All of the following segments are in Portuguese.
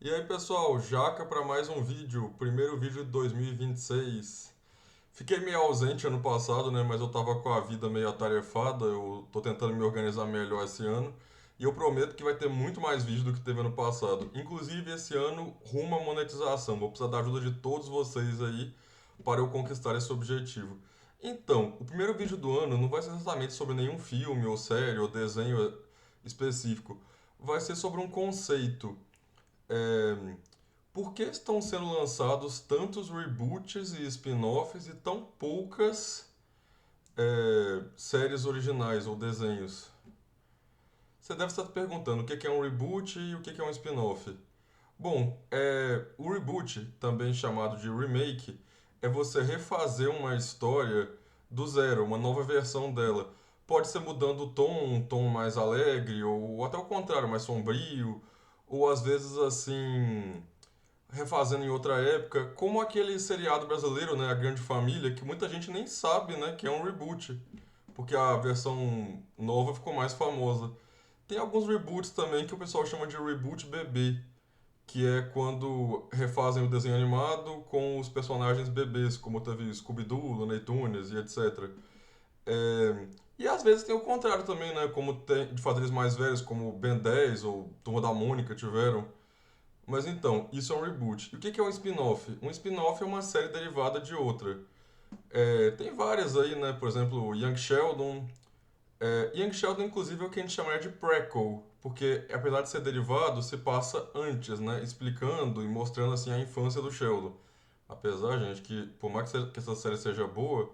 E aí pessoal, Jaca para mais um vídeo, primeiro vídeo de 2026. Fiquei meio ausente ano passado, né? Mas eu tava com a vida meio atarefada, eu tô tentando me organizar melhor esse ano. E eu prometo que vai ter muito mais vídeo do que teve ano passado. Inclusive esse ano, rumo à monetização. Vou precisar da ajuda de todos vocês aí para eu conquistar esse objetivo. Então, o primeiro vídeo do ano não vai ser exatamente sobre nenhum filme, ou série, ou desenho específico. Vai ser sobre um conceito. É, por que estão sendo lançados tantos reboots e spin-offs e tão poucas séries originais ou desenhos? Você deve estar se perguntando o que é um reboot e o que é um spin-off. Bom, o reboot, também chamado de remake, é você refazer uma história do zero, uma nova versão dela. Pode ser mudando o tom, um tom mais alegre, ou até o contrário, mais sombrio, ou às vezes assim refazendo em outra época, como aquele seriado brasileiro, né, A Grande Família, que muita gente nem sabe, né, que é um reboot, porque a versão nova ficou mais famosa. Tem alguns reboots também que o pessoal chama de reboot bebê, que é quando refazem o desenho animado com os personagens bebês, como teve Scooby-Doo, Looney Tunes e etc. E às vezes tem o contrário também, né, como tem de fazer eles mais velhos, como Ben 10 ou Turma da Mônica tiveram. Mas então, isso é um reboot. E o que é um spin-off? Um spin-off é uma série derivada de outra. Tem várias aí, né? Por exemplo, Young Sheldon. Young Sheldon, inclusive, é o que a gente chamaria de prequel, porque apesar de ser derivado, se passa antes, né? Explicando e mostrando assim a infância do Sheldon. Apesar, gente, que por mais que essa série seja boa,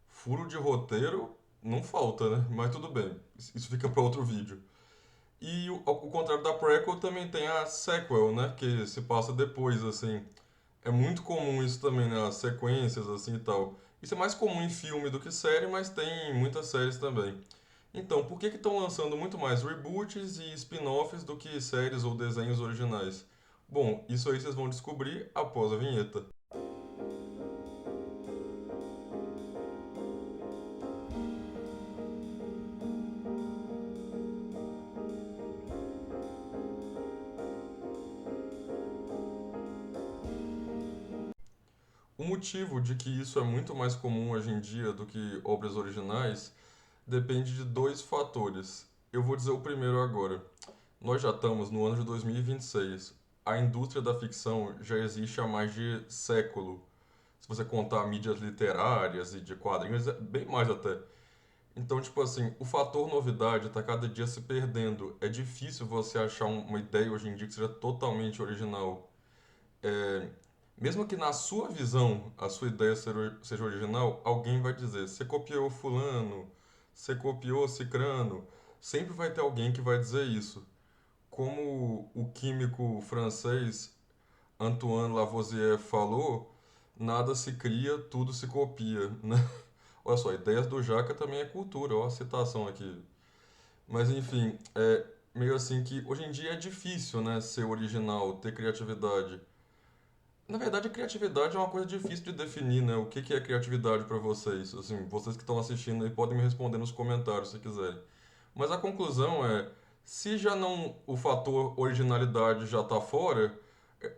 furo de roteiro não falta, né? Mas tudo bem, isso fica para outro vídeo. E ao contrário da prequel, também tem a sequel, né? Que se passa depois, assim. É muito comum isso também, né? As sequências, assim e tal. Isso é mais comum em filme do que série, mas tem em muitas séries também. Então, por que estão lançando muito mais reboots e spin-offs do que séries ou desenhos originais? Bom, isso aí vocês vão descobrir após a vinheta. O motivo de que isso é muito mais comum hoje em dia do que obras originais depende de dois fatores. Eu vou dizer o primeiro agora. Nós já estamos no ano de 2026. A indústria da ficção já existe há mais de século. Se você contar mídias literárias e de quadrinhos, é bem mais até. Então, tipo assim, o fator novidade está cada dia se perdendo. É difícil você achar uma ideia hoje em dia que seja totalmente original. É, mesmo que na sua visão a sua ideia seja original, alguém vai dizer: você copiou Fulano, você copiou Cicrano. Sempre vai ter alguém que vai dizer isso. Como o químico francês Antoine Lavoisier falou, nada se cria, tudo se copia, né? Olha só, ideias do Jaca também é cultura, ó a citação aqui. Mas enfim, é meio assim que hoje em dia é difícil, né, ser original, ter criatividade. Na verdade, a criatividade é uma coisa difícil de definir, né? O que é criatividade para vocês? Assim, vocês que estão assistindo aí podem me responder nos comentários se quiserem. Mas a conclusão é, se já não o fator originalidade já está fora,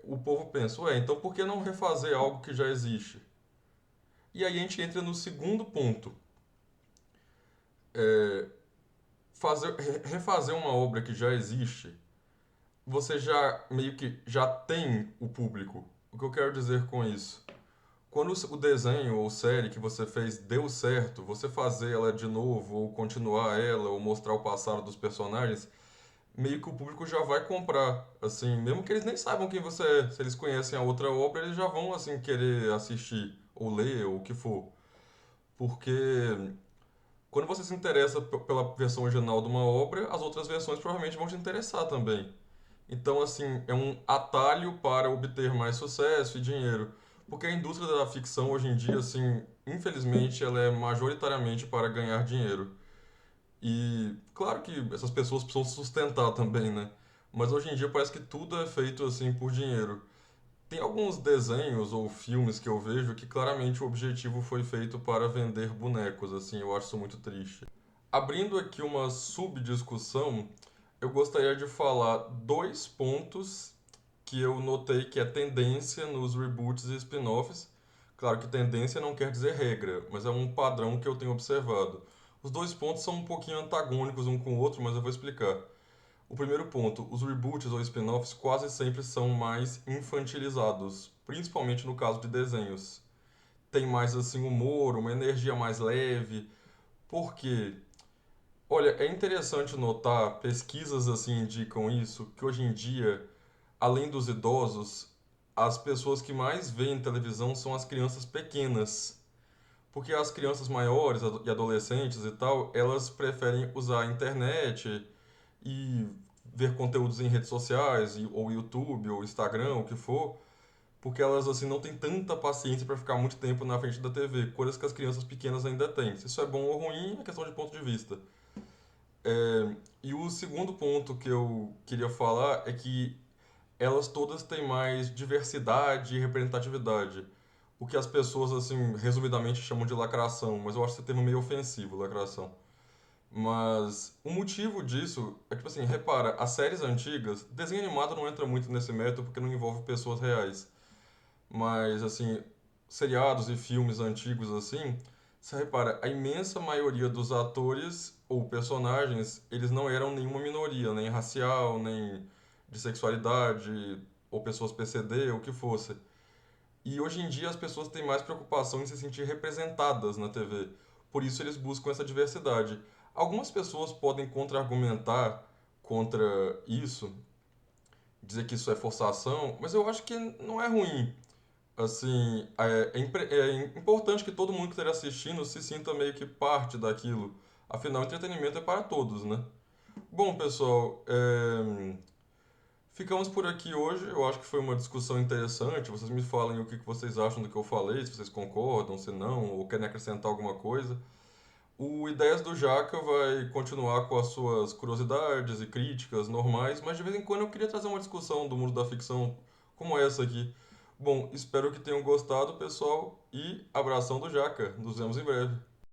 o povo pensa, ué, então por que não refazer algo que já existe? E aí a gente entra no segundo ponto. Refazer uma obra que já existe, você já meio que já tem o público. O que eu quero dizer com isso? Quando o desenho ou série que você fez deu certo, você fazer ela de novo, ou continuar ela, ou mostrar o passado dos personagens, meio que o público já vai comprar, assim, mesmo que eles nem saibam quem você é. Se eles conhecem a outra obra, eles já vão, assim, querer assistir, ou ler, ou o que for. Porque quando você se interessa pela versão original de uma obra, as outras versões provavelmente vão te interessar também. Então, assim, é um atalho para obter mais sucesso e dinheiro. Porque a indústria da ficção hoje em dia, assim, infelizmente, ela é majoritariamente para ganhar dinheiro. E claro que essas pessoas precisam se sustentar também, né? Mas hoje em dia parece que tudo é feito assim por dinheiro. Tem alguns desenhos ou filmes que eu vejo que claramente o objetivo foi feito para vender bonecos, assim, eu acho isso muito triste. Abrindo aqui uma subdiscussão, eu gostaria de falar dois pontos que eu notei que é tendência nos reboots e spin-offs. Claro que tendência não quer dizer regra, mas é um padrão que eu tenho observado. Os dois pontos são um pouquinho antagônicos um com o outro, mas eu vou explicar. O primeiro ponto, os reboots ou spin-offs quase sempre são mais infantilizados, principalmente no caso de desenhos. Tem mais assim humor, uma energia mais leve. Por quê? Olha, é interessante notar, pesquisas assim indicam isso, que hoje em dia, além dos idosos, as pessoas que mais veem televisão são as crianças pequenas. Porque as crianças maiores e adolescentes e tal, elas preferem usar a internet e ver conteúdos em redes sociais, ou YouTube, ou Instagram, o que for, porque elas assim não têm tanta paciência para ficar muito tempo na frente da TV, coisas que as crianças pequenas ainda têm. Se isso é bom ou ruim é questão de ponto de vista. E o segundo ponto que eu queria falar é que elas todas têm mais diversidade e representatividade. O que as pessoas, assim, resumidamente chamam de lacração, mas eu acho esse termo meio ofensivo, lacração. Mas o motivo disso é tipo assim, repara, as séries antigas, desenho animado não entra muito nesse método porque não envolve pessoas reais. Mas assim, seriados e filmes antigos assim, você repara, a imensa maioria dos atores ou personagens, eles não eram nenhuma minoria, nem racial, nem de sexualidade, ou pessoas PCD, ou o que fosse. E hoje em dia as pessoas têm mais preocupação em se sentir representadas na TV. Por isso eles buscam essa diversidade. Algumas pessoas podem contra-argumentar contra isso, dizer que isso é forçação, mas eu acho que não é ruim. Assim, é importante que todo mundo que esteja assistindo se sinta meio que parte daquilo. Afinal, entretenimento é para todos, né? Bom, pessoal, ficamos por aqui hoje. Eu acho que foi uma discussão interessante. Vocês me falem o que vocês acham do que eu falei, se vocês concordam, se não, ou querem acrescentar alguma coisa. O Ideias do Jaca vai continuar com as suas curiosidades e críticas normais, mas de vez em quando eu queria trazer uma discussão do mundo da ficção como essa aqui. Bom, espero que tenham gostado, pessoal, e abração do Jaca. Nos vemos em breve.